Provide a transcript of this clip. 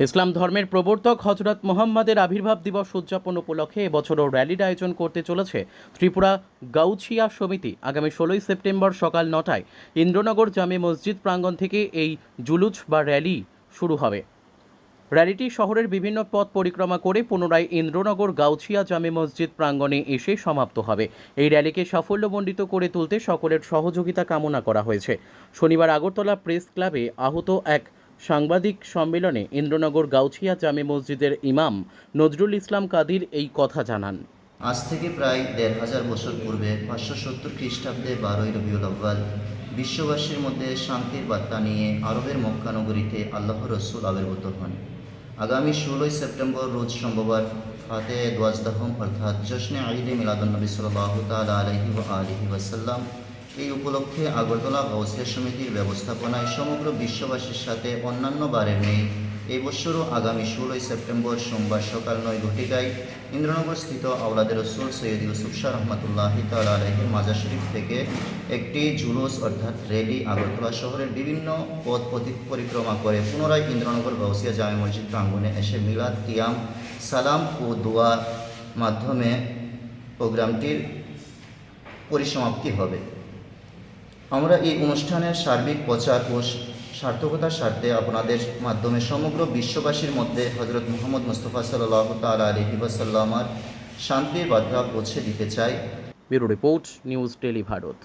ইসলাম ধর্মের প্রবর্তক হযরত মুহাম্মাদের আবির্ভাব দিবস উদযাপন উপলক্ষে এবছরও র্যালির আয়োজন করতে চলেছে ত্রিপুরা গাউছিয়া সমিতি। আগামী 16ই সেপ্টেম্বর সকাল 9টায় ইন্দ্রনগর জামে মসজিদ প্রাঙ্গণ থেকে এই জুলুস বা র্যালি শুরু হবে। র্যালিটি শহরের বিভিন্ন পথ পরিক্রমা করে পুনরায় ইন্দ্রনগর গাউছিয়া জামে মসজিদ প্রাঙ্গণে এসে সমাপ্ত হবে। এই র্যালিকে সাফল্যমণ্ডিত করে তুলতে সকলের সহযোগিতা কামনা করা হয়েছে। শনিবার আগরতলা প্রেস ক্লাবে আহত এক সাংবাদিক সম্মেলনে ইন্দ্রনগর গাউছিয়া জামে মসজিদের ইমাম নজরুল ইসলাম কাদির এই কথা জানান। আজ থেকে প্রায় ১,৫০০ বছর পূর্বে ৫৭০ খ্রিস্টাব্দে ১২ই রবিউল আউয়াল বিশ্ববাসীর মধ্যে শান্তির বার্তা নিয়ে আরবের মক্কা নগরীতে আল্লাহর রসুল আবির্ভূত হন। আগামী ১৬ই সেপ্টেম্বর রোজ সোমবার ফাতে দোয়াজদাহম অর্থাৎ জশ্নে ঈদে মিলাদুন্নবী সাল্লাল্লাহু তাআলা আলাইহি ওয়া আলিহি ওয়াসাল্লাম। এই উপলক্ষে আগরতলা গাউছিয়া সমিতির ব্যবস্থাপনায় সমগ্র বিশ্ববাসীর সাথে অন্যান্য বারের নেই এই বছরও আগামী ১৬ই সেপ্টেম্বর সোমবার সকাল ৯ ঘটিকায় ইন্দ্রনগর স্থিত আওলাদের রসুল সৈয়দ ইউসুফ শাহ রহমাতুল্লাহি তাআলা আলাইহির মাজার শরীফ থেকে একটি জুলুস অর্থাৎ র্যালি আগরতলা শহরের বিভিন্ন পথ পরিক্রমা করে পুনরায় ইন্দ্রনগর গাউছিয়া জামে মসজিদ প্রাঙ্গণে এসে মিলাদ, কিয়াম, সালাম ও দোয়ার মাধ্যমে প্রোগ্রামটির পরিসমাপ্তি হবে। আমরা এই অনুষ্ঠানের সার্বিক প্রচার ও সার্থকতার স্বার্থে আপনাদের মাধ্যমে সমগ্র বিশ্ববাসীর মধ্যে হযরত মুহাম্মদ মুস্তাফা সাল্লাল্লাহু তাআলা আলাইহি ওয়াসাল্লামের শান্তির বার্তা পৌঁছে দিতে চাই। Bureau report, news daily Bharat.